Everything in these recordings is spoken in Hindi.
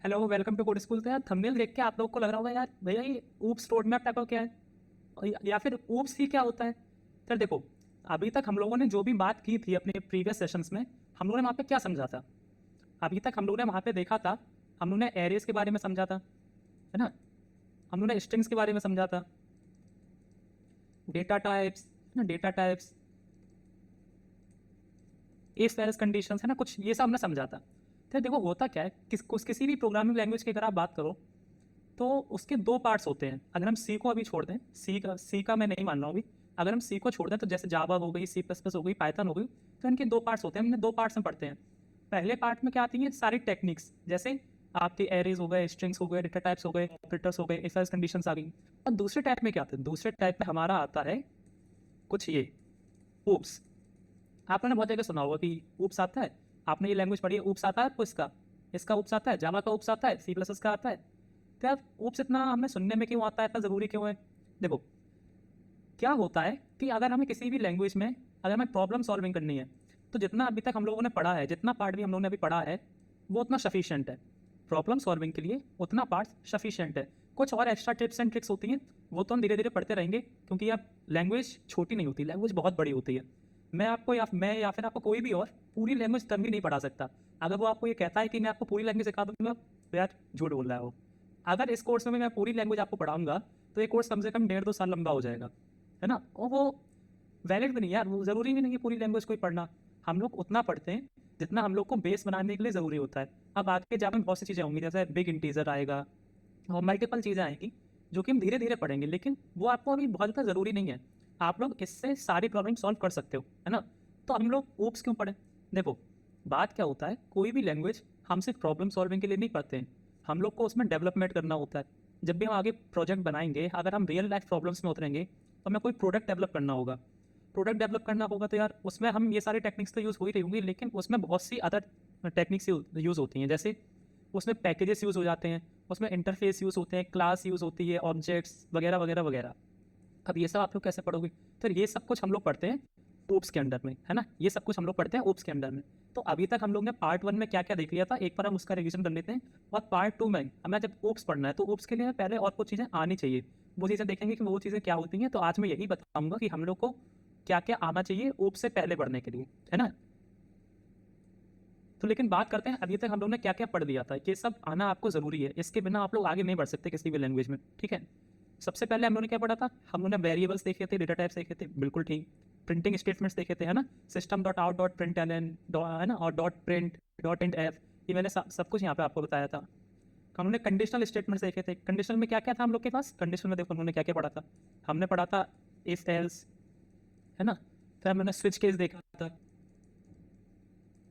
Hello welcome to code school. तो यार थंबनेल देख के आप लोग को लग रहा होगा यार भैया ये ऊप्स रोड मैप टाइप का क्या है, और या फिर ऊप्स ही क्या होता है। फिर देखो, अभी तक हम लोगों ने जो भी बात की थी अपने प्रीवियस सेशंस में, हम लोगों ने वहाँ पे क्या समझा था। अभी तक हम लोगों ने वहाँ पे देखा था, हम लोगों ने एरेज के बारे में समझा था, है ना। हम लोगों ने स्ट्रिंग्स के बारे में समझा था, डेटा टाइप्स, ना data types, if else conditions, है ना, कुछ ये सब हमने समझा था। तो देखो होता क्या है, किसी भी प्रोग्रामिंग लैंग्वेज की अगर आप बात करो तो उसके दो पार्ट्स होते हैं। अगर हम सी को अभी छोड़ दें, सी का मैं नहीं मान रहा हूँ अभी, अगर हम सी को छोड़ दें तो जैसे जावा हो गई, सी प्लस प्लस हो गई, पाइथन हो गई, तो इनके दो पार्ट्स होते हैं। हमने दो पार्ट्स में पढ़ते हैं। पहले पार्ट में क्या आती है, सारी टेक्निक्स, जैसे आपके एरेज हो गए, स्ट्रिंग्स हो गए, डेटा टाइप्स हो गए, ऑपरेटर्स हो गए, इफ एल्स कंडीशंस आ गई। और दूसरे टाइप में क्या आता है, दूसरे टाइप में हमारा आता है कुछ ये ऊप्स। आपने बहुत जगह सुना होगा कि ऊप्स आता है, आपने ये लैंग्वेज पढ़ी है, ऊप्स आता है आपको, इसका ऊप्स आता है, जावा का ऊप्स आता है, सी प्लस का आता है। तो यार ऊप्स इतना हमें सुनने में क्यों आता है, इतना ज़रूरी क्यों है। देखो क्या होता है कि अगर हमें किसी भी लैंग्वेज में अगर हमें प्रॉब्लम सॉल्विंग करनी है, तो जितना अभी तक हम लोगों ने पढ़ा है, जितना पार्ट भी हम लोगों ने अभी पढ़ा है, वो उतना सफिशिएंट है प्रॉब्लम सॉल्विंग के लिए, उतना पार्ट सफिशिएंट है। कुछ और एक्स्ट्रा टिप्स एंड ट्रिक्स होती हैं, वो तो हम धीरे धीरे पढ़ते रहेंगे, क्योंकि यार लैंग्वेज छोटी नहीं होती, लैंग्वेज बहुत बड़ी होती है। मैं या फिर आपको कोई भी और पूरी लैंग्वेज तभी नहीं पढ़ा सकता। अगर वो आपको ये कहता है कि मैं आपको पूरी लैंग्वेज सिखा दूंगा, तो यार झूठ बोल रहा है वो। अगर इस कोर्स में मैं पूरी लैंग्वेज आपको पढ़ाऊंगा तो ये कोर्स कम से कम 1.5-2 साल लंबा हो जाएगा, है ना। और वो वैलिड भी नहीं यार, वो ज़रूरी भी नहीं है पूरी लैंग्वेज को ही पढ़ना। हम लोग उतना पढ़ते हैं जितना हम लोग को बेस बनाने के लिए ज़रूरी होता है। अब आगे जाकर बहुत सी चीज़ें होंगी, जैसे बिग इंटीजर आएगा और मल्टीपल चीज़ें आएंगी जो कि हम धीरे धीरे पढ़ेंगे, लेकिन वो आपको अभी बहुत ज़्यादा ज़रूरी नहीं है। आप लोग इससे सारी प्रॉब्लम सॉल्व कर सकते हो, है ना। तो हम लोग ऊप्स क्यों पढ़ें। देखो बात क्या होता है, कोई भी लैंग्वेज हम सिर्फ प्रॉब्लम सॉल्विंग के लिए नहीं पढ़ते हैं, हम लोग को उसमें डेवलपमेंट करना होता है। जब भी हम आगे प्रोजेक्ट बनाएंगे, अगर हम रियल लाइफ प्रॉब्लम्स में उतरेंगे, तो हमें कोई प्रोडक्ट डेवलप करना होगा। प्रोडक्ट डेवलप करना होगा तो यार उसमें हम ये सारी टेक्निक्स तो यूज़ हो ही रही होंगी, लेकिन उसमें बहुत सी अदर टेक्निक्स यूज़ होती हैं। जैसे उसमें पैकेजेस यूज़ हो जाते हैं, उसमें इंटरफेस यूज़ होते हैं, क्लास यूज़ होती है, ऑब्जेक्ट्स वगैरह वगैरह वगैरह। अब ये सब आप लोग कैसे पढ़ोगे। तो ये सब कुछ हम लोग पढ़ते हैं ऊप्स के अंडर में, है ना। ये सब कुछ हम लोग पढ़ते हैं ऊप्स के अंडर में। तो अभी तक हम लोग ने पार्ट 1 में क्या क्या देख लिया था, एक बार हम उसका रिवीजन कर लेते हैं। और पार्ट 2 में हमें जब ऊप्स पढ़ना है, तो ऊप्स के लिए पहले और कुछ चीज़ें आनी चाहिए, वो चीज़ें देखेंगे कि वो चीज़ें क्या होती हैं। तो आज मैं यही बताऊंगा कि हम लोग को क्या क्या आना चाहिए ऊप्स से पहले पढ़ने के लिए, है ना। तो लेकिन बात करते हैं अभी तक हम लोग ने क्या क्या पढ़ लिया था, ये सब आना आपको ज़रूरी है, इसके बिना आप लोग आगे नहीं बढ़ सकते किसी भी लैंग्वेज में, ठीक है। सबसे पहले हम लोगों ने क्या पढ़ा था, हम लोगों ने वेरिएबल्स देखे थे, डेटा टाइप्स देखे थे, बिल्कुल ठीक। प्रिंटिंग स्टेटमेंट्स देखे थे, है ना, system dot out dot print L N, है ना, और dot print dot int F, ये मैंने सब कुछ यहाँ पे आपको बताया था। हम लोगों ने कंडीशनल स्टेटमेंट्स देखे थे। कंडीशनल में क्या क्या था हम लोग के पास, कंडीशनल में देखो हम लोगों ने क्या क्या पढ़ा था। हमने पढ़ा था इफ एल्स, है ना। फिर हमने स्विच केस देखा था,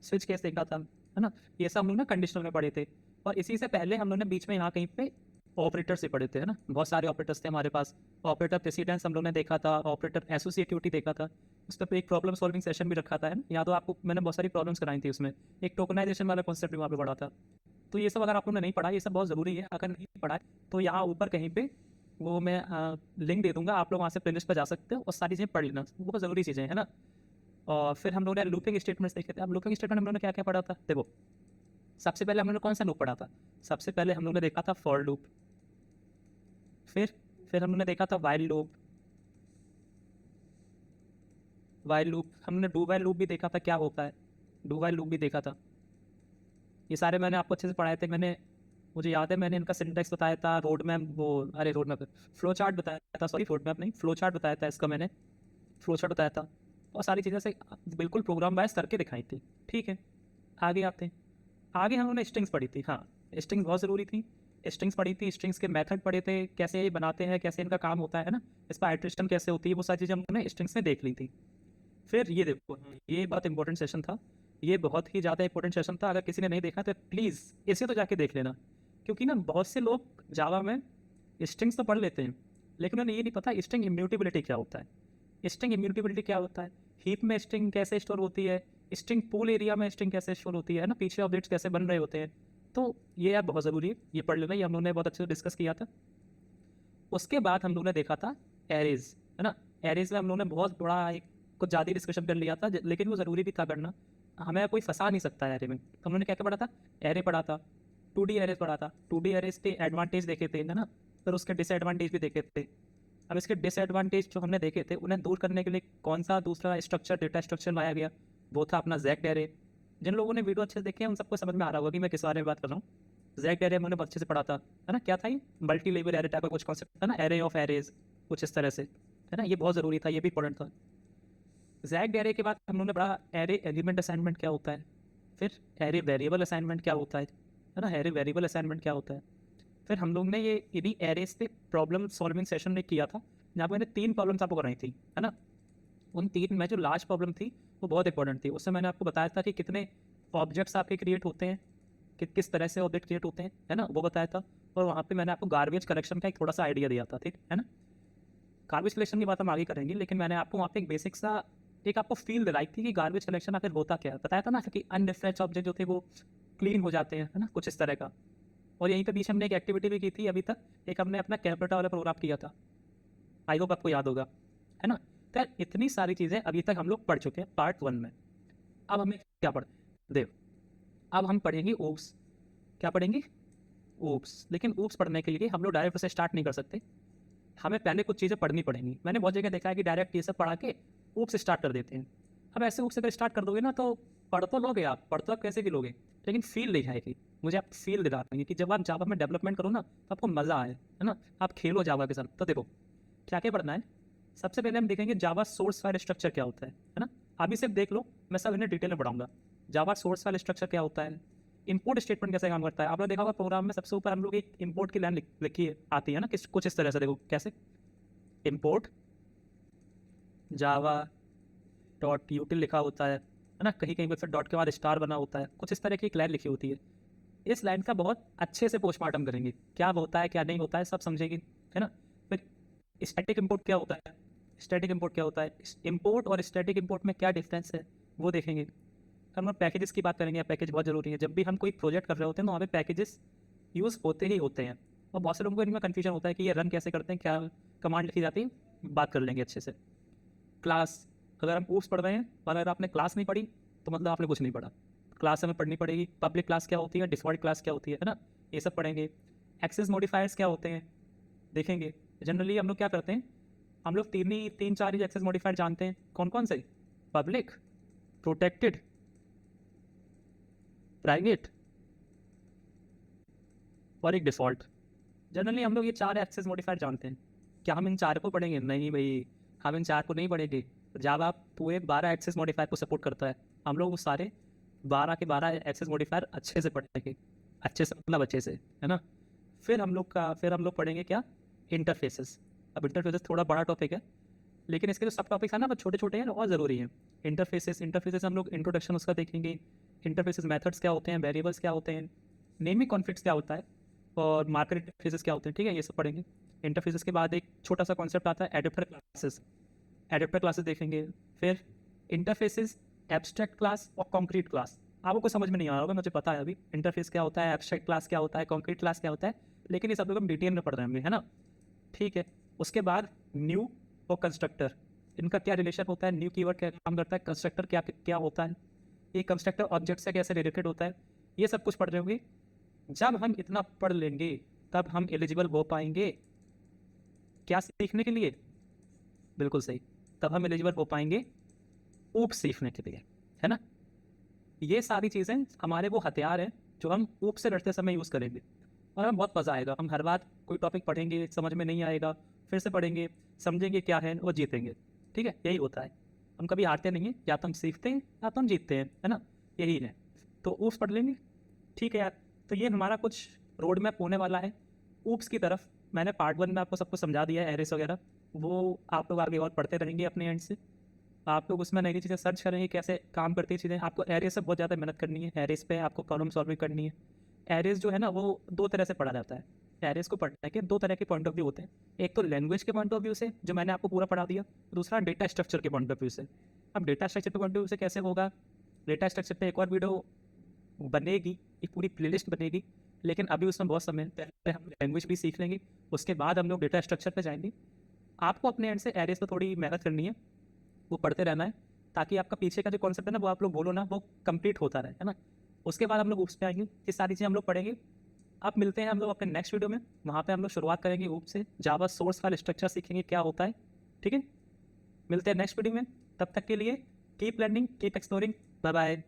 स्विच केस देखा था, है ना। ये सब हम लोग ना कंडीशनल में पढ़े थे। और इसी से पहले हम लोग ने बीच में यहाँ कहीं पे ऑपरेटर से पढ़े थे, है ना। बहुत सारे ऑपरेटर्स थे हमारे पास। ऑपरेटर प्रेसिडेंस हम लोग ने देखा था, ऑपरेटर एसोसिएटिविटी देखा था, उस पर एक प्रॉब्लम सॉल्विंग सेशन भी रखा था, है ना। या तो आपको मैंने बहुत सारी प्रॉब्लम्स कराई थी उसमें, एक टोकनाइजेशन वाला कॉन्सेप्ट भी वहाँ पे पढ़ा था। तो ये सब अगर आप लोगों ने नहीं पढ़ा, ये सब बहुत ज़रूरी है। अगर नहीं पढ़ा है तो यहाँ ऊपर कहीं पे वो मैं लिंक दे दूंगा, आप लोग वहाँ से प्लेलिस्ट पर जा सकते हो और सारी चीज़ें पढ़ लेना, वो बहुत ज़रूरी चीज़ें, है ना। और फिर हम लोग ने लूपिंग स्टेटमेंट्स देखे थे। अब लूपिंग स्टेटमेंट हम लोगों ने क्या क्या पढ़ा था, देखो सबसे पहले हम लोगों ने कौन सा लूप पढ़ा था, सबसे पहले हम लोगों ने देखा था फॉर लूप। फिर हम लोगों ने देखा था वाइल लूप, वाइल लूप हमने डू वाइल लूप भी देखा था क्या होता है, डू वाइल लूप भी देखा था। ये सारे मैंने आपको अच्छे से पढ़ाए थे। मुझे याद है मैंने इनका सिंटेक्स बताया था, रोड मैप, वो अरे रोड मैप, फ्लो चार्ट बताया था, सॉरी रोड मैप नहीं, फ्लो चार्ट बताया था इसका मैंने, फ्लो चार्ट बताया था। और सारी चीज़ें से बिल्कुल प्रोग्राम वाइज करके दिखाई थी, ठीक है। आगे आते हैं, आगे हम लोगों ने स्ट्रिंग्स पढ़ी थी। हाँ, स्ट्रिंग्स बहुत ज़रूरी थी। स्ट्रिंग्स पढ़ी थी, स्ट्रिंग्स के मेथड पढ़े थे, कैसे ये बनाते हैं, कैसे इनका काम होता है ना, इस पर आइट्रेशन कैसे होती है, वो सारी चीज़ें हमने स्ट्रिंग्स में देख ली थी। फिर ये देखो, ये बहुत इंपॉर्टेंट सेशन था, ये बहुत ही ज़्यादा इंपॉर्टेंट सेशन था। अगर किसी ने नहीं देखा तो प्लीज़ इसे तो जाके देख लेना, क्योंकि ना बहुत से लोग जावा में स्ट्रिंग्स तो पढ़ लेते हैं, लेकिन उन्हें ये नहीं पता स्ट्रिंग इम्यूटेबिलिटी क्या होता है। स्ट्रिंग इम्यूटेबिलिटी क्या होता है, हीप में स्ट्रिंग कैसे स्टोर होती है, स्ट्रिंग पूल एरिया में स्ट्रिंग कैसे स्टोर होती है ना, पीछे ऑब्जेक्ट्स कैसे बन रहे होते हैं। तो ये यार बहुत ज़रूरी है, ये पढ़ लेना, ये हम लोगों ने बहुत अच्छे से डिस्कस किया था। उसके बाद हम लोगों ने देखा था एरेज, है ना। एरेज में हम लोगों ने बहुत बड़ा एक कुछ ज़्यादा डिस्कशन कर लिया था, लेकिन वो ज़रूरी भी था करना, हमें कोई फंसा नहीं सकता है एरे में। तो हम लोगों ने क्या क्या पढ़ा था, एरे पढ़ा था, 2D एरेज पढ़ा था, 2D एरेज के एडवांटेज देखे थे, है ना, फिर उसके डिसएडवांटेज भी देखे थे। अब इसके डिसएडवांटेज जो हमने देखे थे उन्हें दूर करने के लिए कौन सा दूसरा स्ट्रक्चर, डेटा स्ट्रक्चर लाया गया, वो था अपना जैक्ड एरे। जिन लोगों ने वीडियो अच्छे से देखे हैं उन सबको समझ में आ रहा होगा कि मैं किस बारे में बात कर रहा हूँ। जैक्ड एरे मैंने अच्छे से पढ़ा था, है ना, क्या था ये, मल्टी लेवल एरे टाइप का कुछ कॉन्सेप्ट था ना, एरे ऑफ एरेज कुछ इस तरह से, है ना, ये बहुत ज़रूरी था, ये भी इंपॉर्टेंट था। जैक्ड एरे के बाद हम लोगों ने पढ़ा एरे एलिमेंट असाइनमेंट क्या होता है, फिर एरे वेरिएबल असाइनमेंट क्या होता है ना, एरे वेरिएबल असाइनमेंट क्या होता है। फिर हम लोग ने ये इन्हीं एरेज पे प्रॉब्लम सॉल्विंग सेशन में किया था, जहाँ पर मैंने 3 प्रॉब्लम्स आपको कराई थी, है ना। उन 3 में जो लास्ट प्रॉब्लम थी वो बहुत इंपॉर्टेंट थी। उससे मैंने आपको बताया था कि कितने ऑब्जेक्ट्स आपके क्रिएट होते हैं, कि किस तरह से ऑब्जेक्ट क्रिएट होते हैं, है ना, वो बताया था। और वहाँ पे मैंने आपको गार्बेज कलेक्शन का एक थोड़ा सा आइडिया दिया था, ठीक है ना। गार्बेज कलेक्शन की बात हम आगे करेंगे, लेकिन मैंने आपको वहाँ पे एक बेसिक सा एक आपको फील दिलाई थी कि गार्बेज कलेक्शन आखिर होता क्या है। बताया था ना कि अनडिफरेंस ऑब्जेक्ट जो थे वो क्लीन हो जाते हैं, है ना, कुछ इस तरह का। और यहीं पे बीच हमने एक एक्टिविटी भी की थी अभी तक, एक हमने अपना कैलकुलेटर वाला प्रोग्राम किया था, आई होप आपको याद होगा, है ना। तो यार इतनी सारी चीज़ें अभी तक हम लोग पढ़ चुके हैं पार्ट 1 में। अब हमें क्या पढ़ देव अब हम पढ़ेंगे ओप्स। क्या पढ़ेंगे? ओप्स। लेकिन ओप्स पढ़ने के लिए हम लोग डायरेक्ट उसे स्टार्ट नहीं कर सकते, हमें पहले कुछ चीज़ें पढ़नी पड़ेंगी। मैंने बहुत जगह देखा है कि डायरेक्ट ये सब पढ़ा के ओप्स स्टार्ट कर देते हैं। अब ऐसे ओप्स अगर स्टार्ट कर दोगे ना तो पढ़ तो लोगे आप, पढ़ तो आप कैसे भी लोगे, लेकिन फील नहीं आएगी। मुझे आप फील दिला देंगे कि जब आप जावा में डेवलपमेंट करो ना तो आपको मज़ा आए, है ना, आप खेलो जावा के साथ। तो देखो क्या क्या पढ़ना है। सबसे पहले हम देखेंगे जावा सोर्स फाइल स्ट्रक्चर क्या होता है ना। अभी सिर्फ देख लो, मैं सब इन्हें डिटेल में पढ़ाऊंगा। जावा सोर्स फाइल स्ट्रक्चर क्या होता है, इंपोर्ट स्टेटमेंट कैसे काम करता है। आपने देखा होगा प्रोग्राम में सबसे ऊपर हम लोग एक इंपोर्ट की लाइन लिखी है, आती है ना, किस कुछ इस तरह से। देखो कैसे, इंपोर्ट जावा डॉट यूटिल लिखा होता है ना, कहीं कहीं पर फिर डॉट के बाद स्टार बना होता है, कुछ इस तरह की एक लाइन लिखी होती है। इस लाइन का बहुत अच्छे से पोस्टमार्टम करेंगे, क्या होता है क्या नहीं होता है सब समझेंगे, है ना। फिर स्टैटिक इंपोर्ट क्या होता है, स्टैटिक इंपोर्ट क्या होता है, इंपोर्ट और स्टैटिक इंपोर्ट में क्या डिफरेंस है वो देखेंगे। हम लोग पैकेजेस की बात करेंगे, पैकेज बहुत ज़रूरी है। जब भी हम कोई प्रोजेक्ट कर रहे होते हैं तो वहाँ पे पैकेजेस यूज़ होते ही होते हैं, और बहुत से लोगों को इनमें कन्फ्यूजन होता है कि ये रन कैसे करते हैं, क्या कमांड लिखी जाती है, बात कर लेंगे अच्छे से। क्लास, अगर हम ओप्स पढ़ रहे हैं और अगर आपने क्लास नहीं पढ़ी तो मतलब आपने कुछ नहीं पढ़ा। क्लास हमें पढ़नी पड़ेगी, पब्लिक क्लास क्या होती है, डिफॉल्ट क्लास क्या होती है ना, ये सब पढ़ेंगे। एक्सेस मॉडिफायर्स क्या होते हैं देखेंगे। जनरली हम लोग क्या करते हैं, हम लोग तीन चार ही एक्सेस मॉडिफायर जानते हैं। कौन कौन से? पब्लिक, प्रोटेक्टेड, प्राइवेट और एक डिफ़ॉल्ट। जनरली हम लोग ये 4 एक्सेस मॉडिफायर जानते हैं। क्या हम इन 4 को पढ़ेंगे? नहीं भाई, हम इन 4 को नहीं पढ़ेंगे। जावा पूरे 12 एक्सेस मॉडिफायर को सपोर्ट करता है, हम लोग वो सारे 12 के 12 एक्सेस मॉडिफायर अच्छे से पढ़ेंगे, अच्छे से मतलब अच्छे से, है ना। फिर हम लोग पढ़ेंगे क्या, इंटरफेसेस। अब इंटरफेसेस थोड़ा बड़ा टॉपिक है, लेकिन इसके जो सब टॉपिक्स हैं ना वो छोटे छोटे हैं और ज़रूरी हैं। इंटरफेसेस हम लोग इंट्रोडक्शन उसका देखेंगे। इंटरफेसेस मेथड्स क्या होते हैं, वेरिएबल्स क्या होते हैं, नेमिंग कॉन्फ्लिक्ट्स क्या होता है, और मार्कर इंटरफेसेस क्या होते हैं, ठीक है, ये सब पढ़ेंगे। इंटरफेसेस के बाद एक छोटा सा कॉन्सेप्ट आता है एडेप्टर क्लासेस, एडेप्टर क्लासेस देखेंगे। फिर इंटरफेसेस, एब्स्ट्रैक्ट क्लास और कॉन्क्रीट क्लास। आपको कुछ समझ में नहीं आ रहा होगा, मुझे पता है। अभी इंटरफेस क्या होता है, एब्स्ट्रैक्ट क्लास क्या होता है, कॉन्क्रीट क्लास क्या होता है, लेकिन ये सब लोग हम डिटेल में पढ़ रहे होंगे, है ना, ठीक है। उसके बाद न्यू और कंस्ट्रक्टर, इनका क्या रिलेशन होता है, न्यू कीवर्ड क्या काम करता है, कंस्ट्रक्टर क्या क्या होता है, ये कंस्ट्रक्टर ऑब्जेक्ट से कैसे रिलेटेड होता है, ये सब कुछ पढ़ रहे होंगे। जब हम इतना पढ़ लेंगे तब हम एलिजिबल हो पाएंगे क्या सीखने के लिए, बिल्कुल सही, तब हम एलिजिबल हो पाएंगे ऊप सीखने के लिए, है ना। ये सारी चीज़ें हमारे वो हथियार हैं जो हम ऊप से लड़ते समय यूज़ करेंगे, और हमें बहुत मज़ा आएगा। हम हर बार कोई टॉपिक पढ़ेंगे, समझ में नहीं आएगा, फिर से पढ़ेंगे, समझेंगे क्या है और जीतेंगे, ठीक है, यही होता है। हम कभी हारते नहीं हैं, या तो हम सीखते हैं या तो हम जीतते हैं, है ना, यही है। तो ऊप्स पढ़ लेंगे, ठीक है यार। तो ये हमारा कुछ रोड मैप होने वाला है ऊप्स की तरफ। मैंने पार्ट 1 में आपको सब कुछ समझा दिया है, एरेस वगैरह, वो आप लोग आगे और पढ़ते रहेंगे अपने एंड से। आप लोग उसमें नई नई चीज़ें सर्च करेंगे कैसे काम करती है चीज़ें। आपको एरेस से बहुत ज़्यादा मेहनत करनी है, एरेस पे आपको प्रॉब्लम सॉल्विंग करनी है। एरेस जो है ना वो 2 तरह से पढ़ा जाता है। एरेस को पढ़ने के 2 तरह के पॉइंट ऑफ व्यू होते हैं। एक तो लैंग्वेज के पॉइंट ऑफ व्यू से, जो मैंने आपको पूरा पढ़ा दिया। दूसरा डेटा स्ट्रक्चर के पॉइंट ऑफ व्यू से। अब डेटा स्ट्रक्चर के पॉइंट ऑफ व्यू से कैसे होगा, डेटा स्ट्रक्चर पे एक और वीडियो बनेगी, एक पूरी प्लेलिस्ट बनेगी, लेकिन अभी उसमें बहुत समय है। पहले हम लैंग्वेज भी सीख लेंगे, उसके बाद हम लोग डेटा स्ट्रक्चर पे जाएंगे। आपको अपने एंड से एरेस पर थोड़ी मेहनत करनी है, वो पढ़ते रहना है, ताकि आपका पीछे का जो कॉन्सेप्ट है ना वो आप लोग बोलो ना वो कंप्लीट होता रहे, है ना। उसके बाद हम लोग उस पे आएंगे, ये सारी चीज़ें हम लोग पढ़ेंगे। अब मिलते हैं हम लोग अपने नेक्स्ट वीडियो में, वहाँ पे हम लोग शुरुआत करेंगे ऊप से, जावा सोर्स फाइल स्ट्रक्चर सीखेंगे क्या होता है। ठीक है, मिलते हैं नेक्स्ट वीडियो में, तब तक के लिए keep learning, keep exploring, bye bye.